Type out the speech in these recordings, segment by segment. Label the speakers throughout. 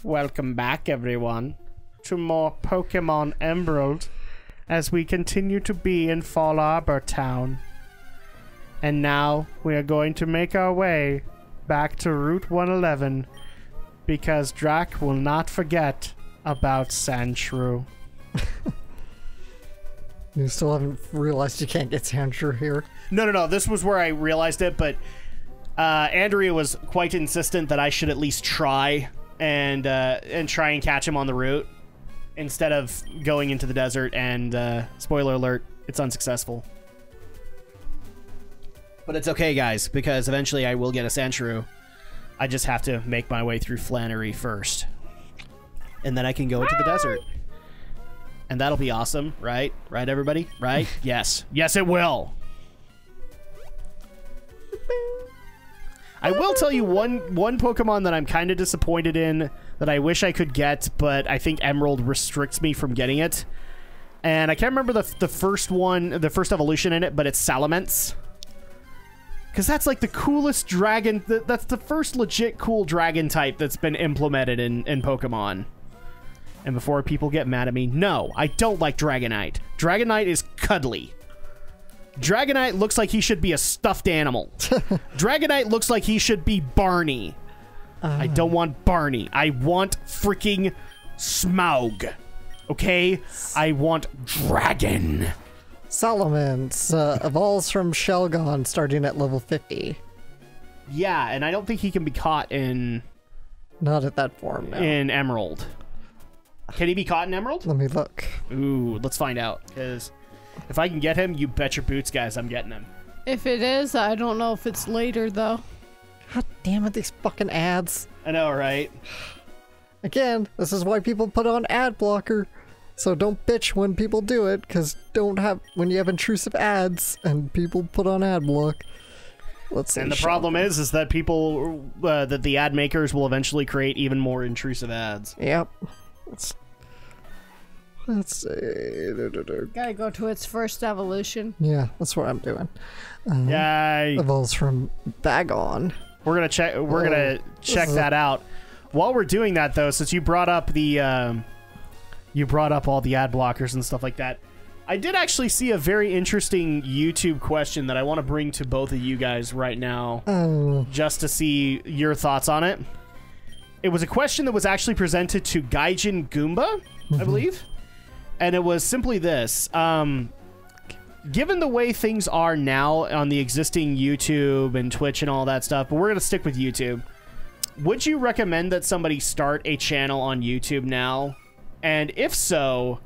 Speaker 1: Welcome back, everyone, to more Pokemon Emerald as we continue to be in Fall Arbor Town. And now we are going to make our way back to Route 111 because Drak will not forget about Sandshrew.
Speaker 2: You still haven't realized you can't get Sandshrew here?
Speaker 1: No. This was where I realized it, but Andrea was quite insistent that I should at least try and try and catch him on the route instead of going into the desert. And spoiler alert, it's unsuccessful. But it's okay, guys, because eventually I will get a Sandshrew. I just have to make my way through Flannery first, and then I can go into the desert. And that'll be awesome, right? Right, everybody? Right? Yes. Yes, it will. I will tell you one Pokemon that I'm kind of disappointed in that I wish I could get, but I think Emerald restricts me from getting it. And I can't remember the first one, the first evolution in it, but it's Salamence. Because that's like the coolest dragon, that's the first legit cool dragon type that's been implemented in Pokemon. And before people get mad at me, no, I don't like Dragonite. Dragonite is cuddly. Dragonite looks like he should be a stuffed animal. Dragonite looks like he should be Barney. I don't want Barney. I want freaking Smaug. Okay? I want Dragon.
Speaker 2: Salamence evolves from Shelgon starting at level 50.
Speaker 1: Yeah, and I don't think he can be caught in...
Speaker 2: Not at that form, no.
Speaker 1: In Emerald. Can he be caught in Emerald?
Speaker 2: Let me look.
Speaker 1: Ooh, let's find out. Because if I can get him, you bet your boots, guys, I'm getting him.
Speaker 3: If it is, I don't know if it's later, though.
Speaker 2: God damn it, these fucking ads.
Speaker 1: I know, right?
Speaker 2: Again, this is why people put on ad blocker. So don't bitch when people do it, because when you have intrusive ads and people put on ad block. Let's see.
Speaker 1: And the problem is that people, that the ad makers will eventually create even more intrusive ads.
Speaker 2: Yep. Let's see.
Speaker 3: Gotta go to its first evolution.
Speaker 2: Yeah, that's what I'm doing.
Speaker 1: Yay!
Speaker 2: Evolves from Bagon.
Speaker 1: We're gonna check. We're gonna check that out. While we're doing that, though, since you brought up the, you brought up all the ad blockers and stuff like that, I did actually see a very interesting YouTube question that I want to bring to both of you guys right now, just to see your thoughts on it. It was a question that was actually presented to Gaijin Goomba, I believe. And it was simply this. Given the way things are now on the existing YouTube and Twitch and all that stuff, but we're going to stick with YouTube. Would you recommend that somebody start a channel on YouTube now? And if so,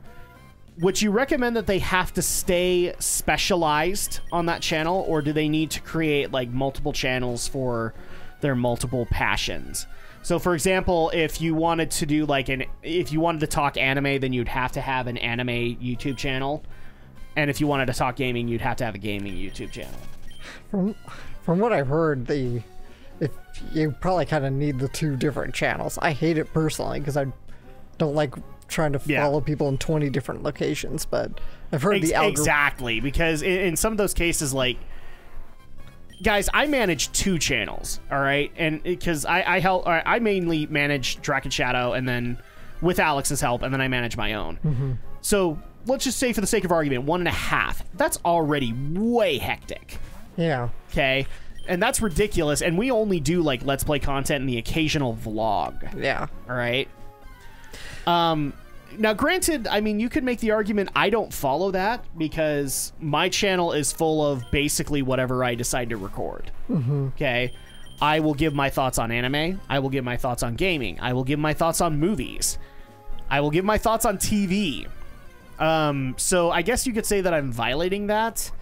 Speaker 1: would you recommend that they have to stay specialized on that channel, or do they need to create like multiple channels for their multiple passions? So, for example, if you wanted to do like if you wanted to talk anime, then you'd have to have an anime YouTube channel, and if you wanted to talk gaming, you'd have to have a gaming YouTube channel.
Speaker 2: From what I've heard, if you probably kind of need the two different channels. I hate it personally because I don't like trying to follow people in 20 different locations, but I've heard the algorithm. Exactly,
Speaker 1: because in some of those cases, like, guys, I manage 2 channels, all right? And because I mainly manage Drak and Shadow, and then with Alex's help, and then I manage my own. So let's just say, for the sake of argument, 1.5. That's already way hectic.
Speaker 2: Yeah.
Speaker 1: Okay. And that's ridiculous. And we only do like Let's Play content and the occasional vlog.
Speaker 2: Yeah.
Speaker 1: All right. Now, granted, I mean, you could make the argument I don't follow that because my channel is full of basically whatever I decide to record. Okay. I will give my thoughts on anime. I will give my thoughts on gaming. I will give my thoughts on movies. I will give my thoughts on TV. So I guess you could say that I'm violating that.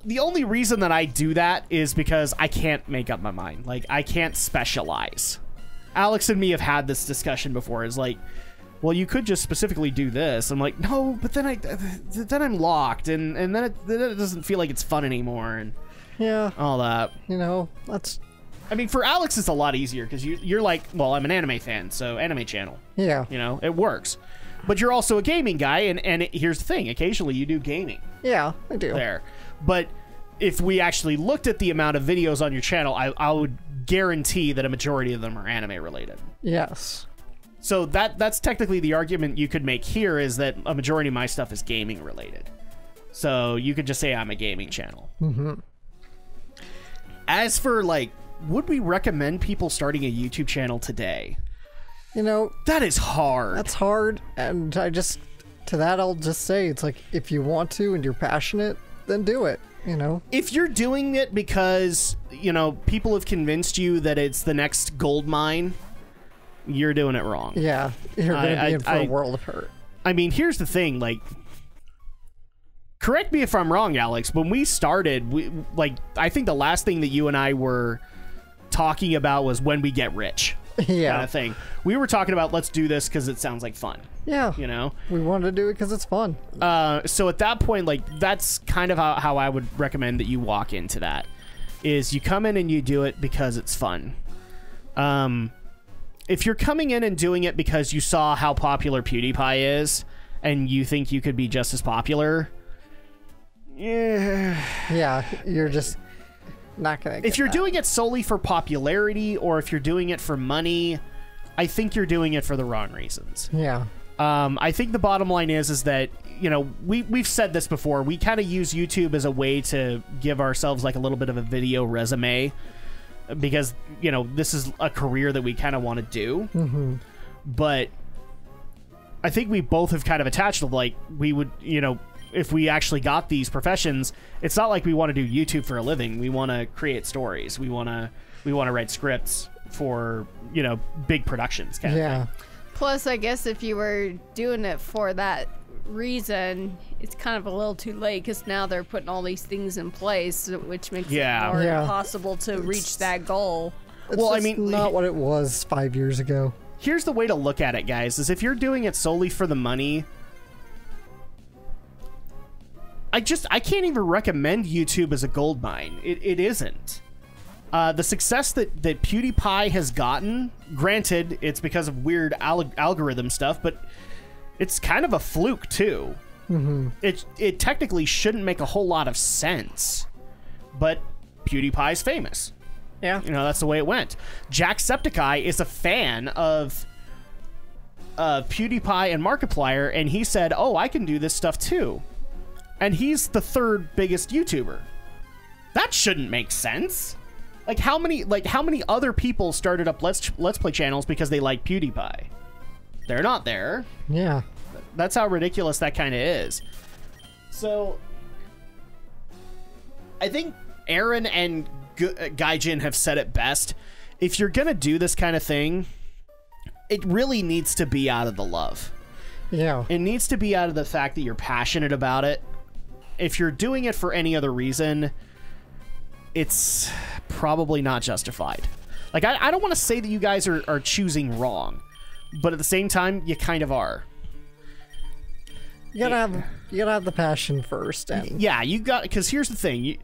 Speaker 1: The only reason that I do that is because I can't make up my mind. Like, I can't specialize. Alex and me have had this discussion before. It's like, well, you could just specifically do this. I'm like, no, but then I'm locked, and then it doesn't feel like it's fun anymore, and all that.
Speaker 2: You know, that's.
Speaker 1: I mean, for Alex, it's a lot easier because you're like, well, I'm an anime fan, so anime channel.
Speaker 2: Yeah.
Speaker 1: You know, it works. But you're also a gaming guy, and here's the thing: occasionally you do gaming.
Speaker 2: Yeah, I do.
Speaker 1: There, but if we actually looked at the amount of videos on your channel, I would guarantee that a majority of them are anime related.
Speaker 2: Yes.
Speaker 1: So that's technically the argument you could make here, is that a majority of my stuff is gaming related. So you could just say I'm a gaming channel.
Speaker 2: Mm-hmm.
Speaker 1: As for, like, would we recommend people starting a YouTube channel today?
Speaker 2: You know,
Speaker 1: that is hard.
Speaker 2: That's hard, and I'll just say, it's like, if you want to and you're passionate, then do it, you know?
Speaker 1: If you're doing it because, you know, people have convinced you that it's the next gold mine, you're doing it wrong.
Speaker 2: Yeah, you're going to be in for a world of hurt.
Speaker 1: I mean, here's the thing, like, correct me if I'm wrong, Alex, when we started, I think the last thing that you and I were talking about was when we get rich.
Speaker 2: Yeah.
Speaker 1: Kind of thing. We were talking about, let's do this because it sounds like fun.
Speaker 2: Yeah.
Speaker 1: You know?
Speaker 2: We wanted to do it because it's fun.
Speaker 1: So at that point, like, that's kind of how I would recommend that you walk into that, is you come in and you do it because it's fun. If you're coming in and doing it because you saw how popular PewDiePie is and you think you could be just as popular,
Speaker 2: yeah, you're just not gonna get
Speaker 1: if you're
Speaker 2: that.
Speaker 1: doing it solely for popularity, or if you're doing it for money, I think you're doing it for the wrong reasons.
Speaker 2: Yeah.
Speaker 1: I think the bottom line is that, you know, we've said this before, we kind of use YouTube as a way to give ourselves like a little bit of a video resume, because, you know, this is a career that we kind of want to do.
Speaker 2: Mm-hmm.
Speaker 1: But I think we both have kind of attached to, like, we would, you know, if we actually got these professions, it's not like we want to do YouTube for a living. We want to create stories. We want to write scripts for, you know, big productions. Kind of thing.
Speaker 3: Plus, I guess if you were doing it for that reason, it's kind of a little too late, because now they're putting all these things in place, which makes it more impossible to reach that goal.
Speaker 2: Well, I mean, not what it was 5 years ago.
Speaker 1: Here's the way to look at it, guys, is if you're doing it solely for the money, I can't even recommend YouTube as a gold mine. It isn't. The success that PewDiePie has gotten, granted, it's because of weird algorithm stuff, but it's kind of a fluke too.
Speaker 2: Mm-hmm.
Speaker 1: It technically shouldn't make a whole lot of sense, but PewDiePie's famous.
Speaker 2: Yeah.
Speaker 1: You know, that's the way it went. Jacksepticeye is a fan of PewDiePie and Markiplier, and he said, oh, I can do this stuff too. And he's the third biggest YouTuber. That shouldn't make sense. Like, how many other people started up Let's Play channels because they like PewDiePie? They're not there.
Speaker 2: Yeah.
Speaker 1: That's how ridiculous that kind of is. So, I think Aaron and Gaijin have said it best. If you're gonna do this kind of thing, it really needs to be out of the love.
Speaker 2: Yeah.
Speaker 1: It needs to be out of the fact that you're passionate about it. If you're doing it for any other reason, it's probably not justified. Like, I don't want to say that you guys are choosing wrong, but at the same time, you kind of are.
Speaker 2: You gotta have the passion first. And
Speaker 1: yeah, you got, because here's the thing.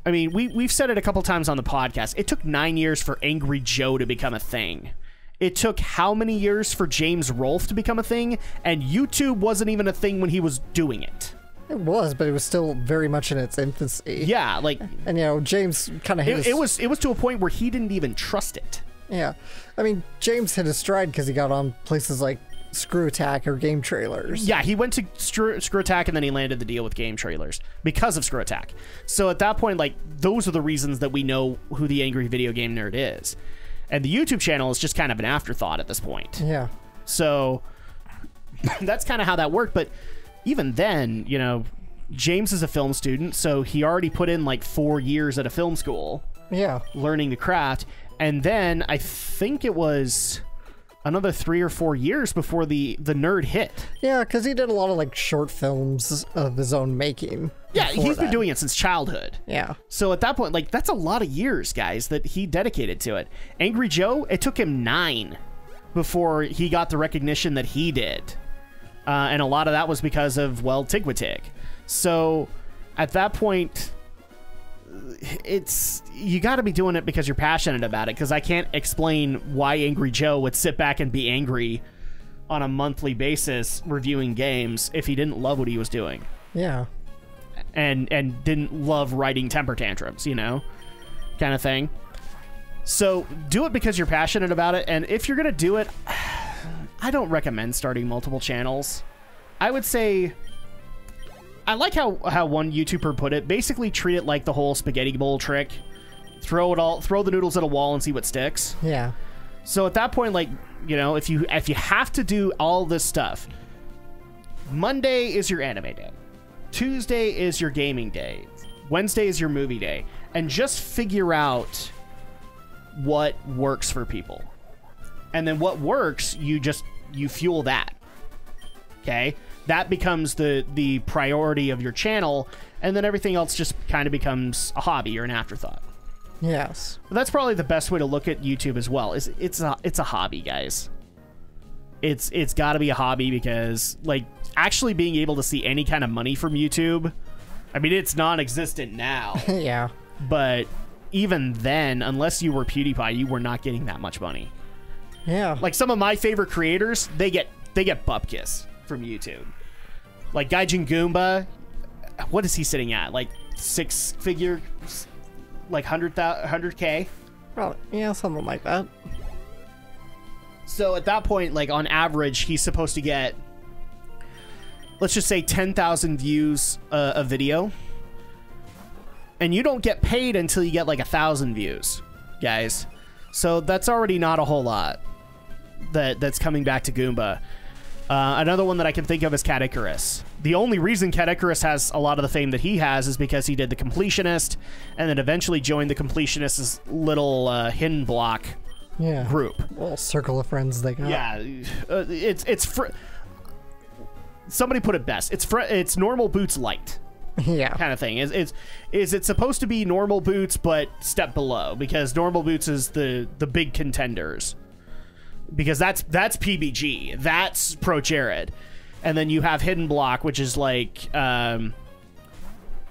Speaker 1: I mean, we've said it a couple times on the podcast. It took 9 years for Angry Joe to become a thing. It took how many years for James Rolfe to become a thing? And YouTube wasn't even a thing when he was doing it.
Speaker 2: It was, but it was still very much in its infancy.
Speaker 1: Yeah, like,
Speaker 2: and you know, James kind of hit
Speaker 1: it was to a point where he didn't even trust it.
Speaker 2: Yeah, I mean, James hit his stride because he got on places like Screw Attack or Game Trailers.
Speaker 1: Yeah, he went to Screw Attack, and then he landed the deal with Game Trailers because of Screw Attack. So at that point, like, those are the reasons that we know who the Angry Video Game Nerd is. And the YouTube channel is just kind of an afterthought at this point.
Speaker 2: Yeah.
Speaker 1: So that's kind of how that worked. But even then, you know, James is a film student, so he already put in like 4 years at a film school.
Speaker 2: Yeah.
Speaker 1: Learning the craft. And then I think it was another 3 or 4 years before the nerd hit.
Speaker 2: Yeah, because he did a lot of like short films of his own making.
Speaker 1: Yeah, he's been doing it since childhood.
Speaker 2: Yeah.
Speaker 1: So at that point, like, that's a lot of years, guys, that he dedicated to it. Angry Joe, it took him 9 before he got the recognition that he did. And a lot of that was because of, well, Tigwatig. So at that point, you got to be doing it because you're passionate about it, because I can't explain why Angry Joe would sit back and be angry on a monthly basis reviewing games if he didn't love what he was doing.
Speaker 2: Yeah.
Speaker 1: And didn't love writing temper tantrums, you know, kind of thing. So do it because you're passionate about it. And if you're going to do it, I don't recommend starting multiple channels. I would say, I like how one YouTuber put it. Basically treat it like the whole spaghetti bowl trick. Throw the noodles at a wall and see what sticks.
Speaker 2: Yeah.
Speaker 1: So at that point, like, you know, if you have to do all this stuff, Monday is your anime day. Tuesday is your gaming day. Wednesday is your movie day. And just figure out what works for people. And then what works, you fuel that. Okay? That becomes the priority of your channel, and then everything else just kind of becomes a hobby or an afterthought.
Speaker 2: Yes.
Speaker 1: But that's probably the best way to look at YouTube as well. It's a hobby, guys. It's got to be a hobby because, like, actually being able to see any kind of money from YouTube, I mean, it's non-existent now.
Speaker 2: Yeah.
Speaker 1: But even then, unless you were PewDiePie, you were not getting that much money.
Speaker 2: Yeah.
Speaker 1: Like some of my favorite creators, they get bupkis from YouTube. Like Gaijin Goomba, what is he sitting at? Like 6-figure, like 100K?
Speaker 2: Probably, yeah, something like that.
Speaker 1: So at that point, like on average, he's supposed to get, let's just say 10,000 views a video. And you don't get paid until you get like 1,000 views, guys. So that's already not a whole lot that's coming back to Goomba. Another one that I can think of is Cat Icarus. The only reason Cat Icarus has a lot of the fame that he has is because he did The Completionist and then eventually joined The Completionist's little hidden block group.
Speaker 2: Well, circle of friends they got.
Speaker 1: Yeah, somebody put it best. It's Normal Boots light.
Speaker 2: Yeah,
Speaker 1: kind of thing. Is it supposed to be Normal Boots but step below, because Normal Boots is the big contenders, because that's PBG, that's Pro Jared, and then you have Hidden Block, which is like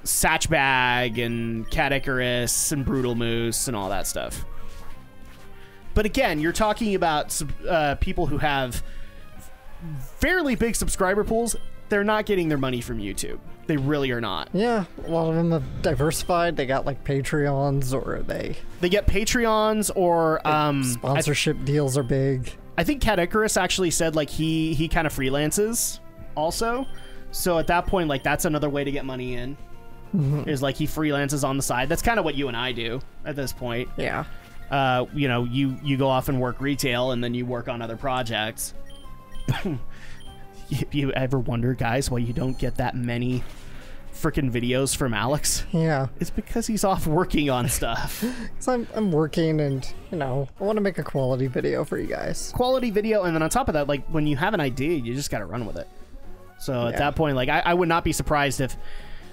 Speaker 1: Satchbag and Cat Icarus and Brutal Moose and all that stuff. But again, you're talking about people who have fairly big subscriber pools. They're not getting their money from YouTube. They really are not.
Speaker 2: Yeah, a lot of them have diversified. They got like Patreons, or they
Speaker 1: get Patreons, or
Speaker 2: sponsorship deals are big.
Speaker 1: I think Cat Icarus actually said like he kind of freelances also. So at that point, like, that's another way to get money in. Mm-hmm. Is like he freelances on the side. That's kind of what you and I do at this point.
Speaker 2: Yeah.
Speaker 1: You know, you go off and work retail, and then you work on other projects. You ever wonder, guys, why you don't get that many freaking videos from Alex?
Speaker 2: Yeah.
Speaker 1: It's because he's off working on stuff.
Speaker 2: So I'm working, and, you know, I want to make a quality video for you guys.
Speaker 1: Quality video, and then on top of that, like, when you have an idea, you just got to run with it. So at that point, like, I would not be surprised if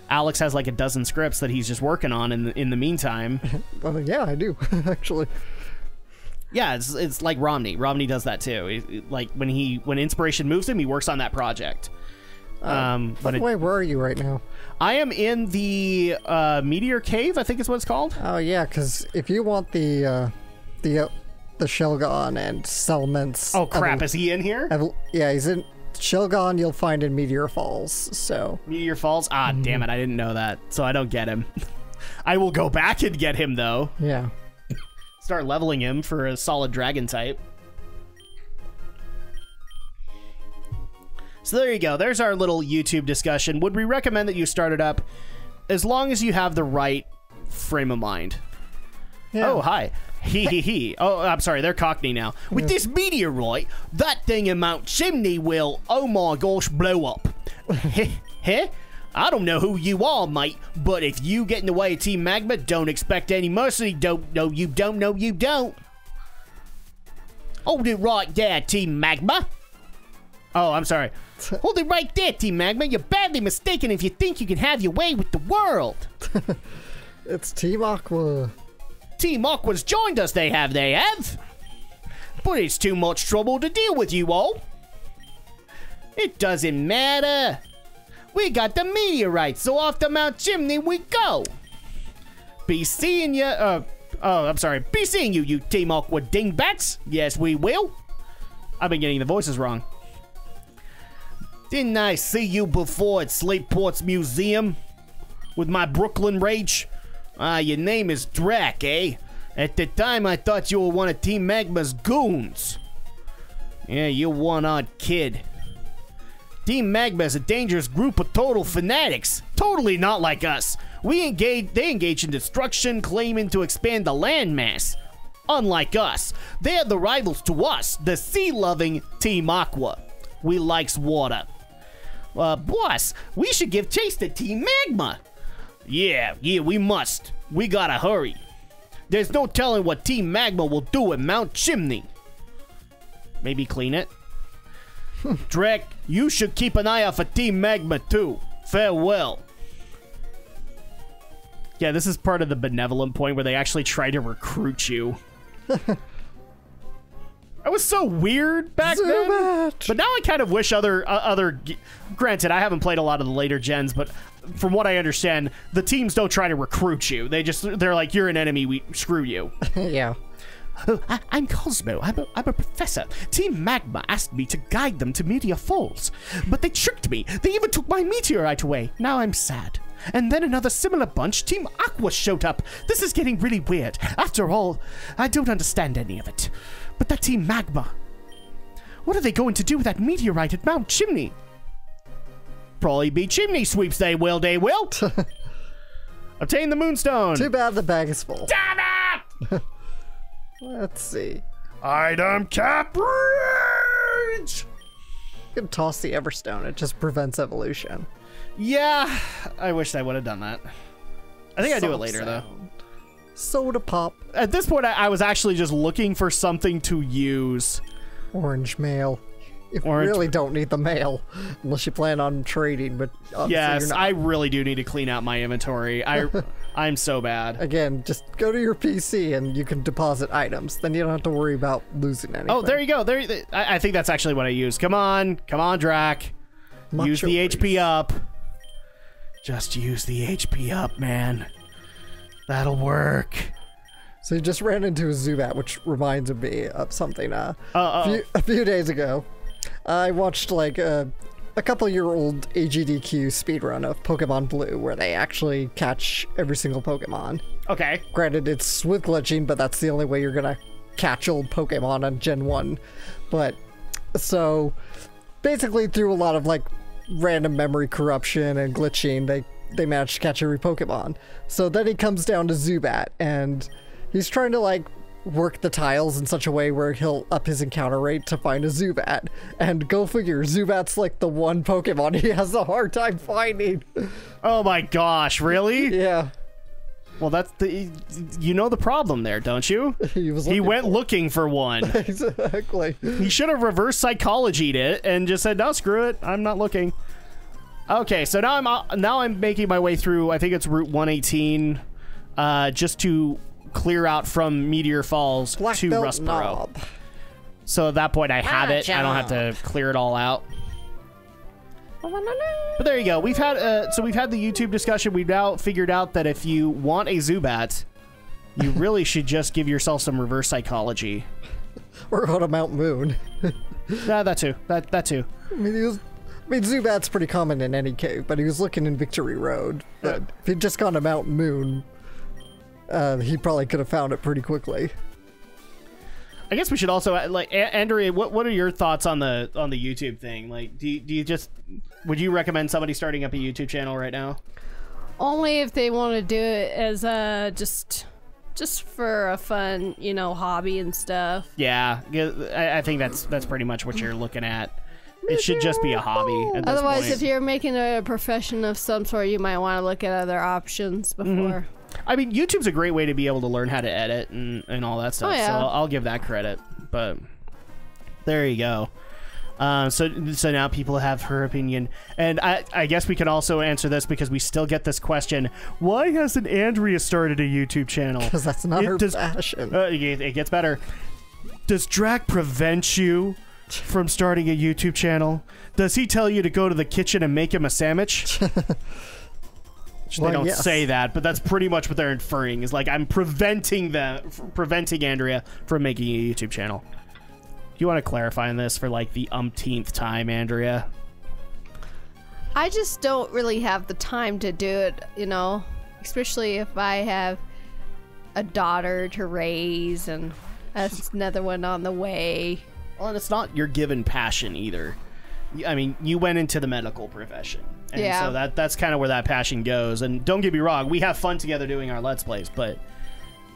Speaker 1: Alex has like a dozen scripts that he's just working on in the meantime.
Speaker 2: Well, yeah, I do, actually.
Speaker 1: Yeah, it's like Romney. Romney does that too. Like when inspiration moves him, he works on that project.
Speaker 2: By the way, where are you right now?
Speaker 1: I am in the Meteor Cave, I think is what it's called.
Speaker 2: Oh yeah, because if you want the Shelgon and settlements.
Speaker 1: Oh crap! Is he in here?
Speaker 2: Yeah, he's in Shelgon. You'll find in Meteor Falls. So
Speaker 1: Meteor Falls. Ah, damn it! I didn't know that, so I don't get him. I will go back and get him though.
Speaker 2: Yeah.
Speaker 1: Start leveling him for a solid dragon type. So there you go. There's our little YouTube discussion. Would we recommend that you start it up as long as you have the right frame of mind? Yeah. Oh, hi. He. Oh, I'm sorry. They're Cockney now. With this meteorite, that thing in Mount Chimney will, oh my gosh, blow up. Heh? I don't know who you are, mate, but if you get in the way of Team Magma, don't expect any mercy. No, you don't. Hold it right there, Team Magma. Oh, I'm sorry. Hold it right there, Team Magma. You're badly mistaken if you think you can have your way with the world.
Speaker 2: It's Team Aqua.
Speaker 1: Team Aqua's joined us, they have. But it's too much trouble to deal with you all. It doesn't matter. We got the meteorite, so off to Mount Chimney we go. Be seeing you, Be seeing you, you Team Aqua dingbats. Yes, we will. I've been getting the voices wrong. Didn't I see you before at Slateport's museum? With my Brooklyn rage? Your name is Drak, eh? At the time, I thought you were one of Team Magma's goons. Yeah, you're one odd kid. Team Magma is a dangerous group of total fanatics. Totally not like us. They engage in destruction, claiming to expand the landmass. Unlike us, they are the rivals to us, the sea-loving Team Aqua. We likes water. Boss, we should give chase to Team Magma. Yeah, we must. We gotta hurry. There's no telling what Team Magma will do at Mount Chimney. Maybe clean it? Drak, you should keep an eye out for Team Magma too. Farewell. Yeah, this is part of the benevolent point where they actually try to recruit you. That was so weird back then. But now I kind of wish other granted, I haven't played a lot of the later gens, but from what I understand, the teams don't try to recruit you. They're like, you're an enemy, screw you.
Speaker 2: Yeah.
Speaker 1: I'm Cosmo. I'm a professor. Team Magma asked me to guide them to Meteor Falls, but they tricked me. They even took my meteorite away. Now I'm sad. And then another similar bunch, Team Aqua, showed up. This is getting really weird. After all, I don't understand any of it. But that Team Magma, what are they going to do with that meteorite at Mount Chimney? Probably be chimney sweeps, they will. Obtain the Moonstone.
Speaker 2: Too bad the bag is full.
Speaker 1: Damn it!
Speaker 2: Let's see.
Speaker 1: Item cap range!
Speaker 2: You can toss the Everstone. It just prevents evolution.
Speaker 1: Yeah, I wish I would have done that. I think I do it later, though.
Speaker 2: Soda pop.
Speaker 1: At this point, I was actually just looking for something to use.
Speaker 2: Orange mail. You really don't need the mail unless you plan on trading, but
Speaker 1: yes, I really do need to clean out my inventory. I'm so bad.
Speaker 2: Again, just go to your PC and you can deposit items. Then you don't have to worry about losing anything.
Speaker 1: Oh, there you go. I think that's actually what I use. Come on, Drak. Use the HP up. Just use the HP up, man. That'll work.
Speaker 2: So you just ran into a Zubat, which reminds me of something. A few days ago, I watched like a couple-year-old AGDQ speedrun of Pokemon Blue, where they actually catch every single Pokemon.
Speaker 1: Okay.
Speaker 2: Granted, it's with glitching, but that's the only way you're gonna catch old Pokemon on Gen 1. But, so, basically through a lot of like random memory corruption and glitching, they managed to catch every Pokemon. So then he comes down to Zubat, and he's trying to like work the tiles in such a way where he'll up his encounter rate to find a Zubat. And go figure, Zubat's like the one Pokemon he has a hard time finding.
Speaker 1: Oh my gosh, really?
Speaker 2: Yeah.
Speaker 1: Well, that's you know the problem there, don't you? He went looking for one.
Speaker 2: Exactly.
Speaker 1: He should have reverse psychologied it and just said, no, screw it, I'm not looking. Okay, so now I'm making my way through, I think it's Route 118, just to clear out from Meteor Falls to Rustboro.
Speaker 2: Knob.
Speaker 1: So at that point I have it. I don't have to clear it all out. But there you go. We've had the YouTube discussion. We've now figured out that if you want a Zubat, you really should just give yourself some reverse psychology.
Speaker 2: Or go to Mount Moon.
Speaker 1: That too. That too.
Speaker 2: I mean, Zubat's pretty common in any cave, but he was looking in Victory Road. But if he'd just gone to Mount Moon, he probably could have found it pretty quickly.
Speaker 1: I guess we should also, like, Andrea, what are your thoughts on the YouTube thing? Like, do you just, would you recommend somebody starting up a YouTube channel right now?
Speaker 3: Only if they want to do it as just for a fun, hobby and stuff.
Speaker 1: Yeah, I think that's pretty much what you're looking at. It should just be a hobby at this
Speaker 3: Otherwise,
Speaker 1: point.
Speaker 3: if you're making a profession of some sort, you might want to look at other options before.
Speaker 1: I mean, YouTube's a great way to be able to learn how to edit and all that stuff.
Speaker 3: Oh, yeah.
Speaker 1: So I'll give that credit. But there you go. So now people have her opinion. And I guess we can also answer this because we still get this question. Why hasn't Andrea started a YouTube channel?
Speaker 2: Because that's not her passion.
Speaker 1: It gets better. Does Drak prevent you from starting a YouTube channel? Does he tell you to go to the kitchen and make him a sandwich? They don't say that, but that's pretty much what they're inferring. Is like, I'm preventing Andrea from making a YouTube channel. You want to clarify on this for like the umpteenth time, Andrea?
Speaker 3: I just don't really have the time to do it, especially if I have a daughter to raise, and another one on the way.
Speaker 1: Well, and it's not your given passion either. I mean, you went into the medical profession. And so that's kind of where that passion goes. And don't get me wrong, we have fun together doing our Let's Plays, but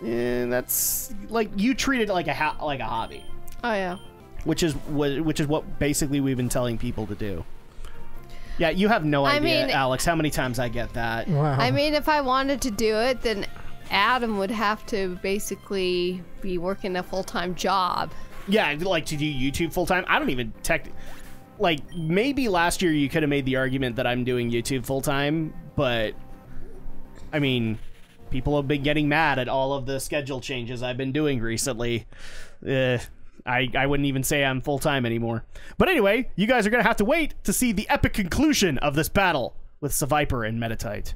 Speaker 1: that's like you treat it like a hobby.
Speaker 3: Oh yeah.
Speaker 1: Which is what basically we've been telling people to do. Yeah, you have no idea, Alex, how many times I get that.
Speaker 2: Wow.
Speaker 3: I mean, if I wanted to do it, then Adam would have to basically be working a full-time job.
Speaker 1: Yeah, like to do YouTube full-time. I don't even like, maybe last year you could have made the argument that I'm doing YouTube full-time, but I mean, people have been getting mad at all of the schedule changes I've been doing recently. I wouldn't even say I'm full-time anymore. But anyway, you guys are going to have to wait to see the epic conclusion of this battle with Seviper and Metatite.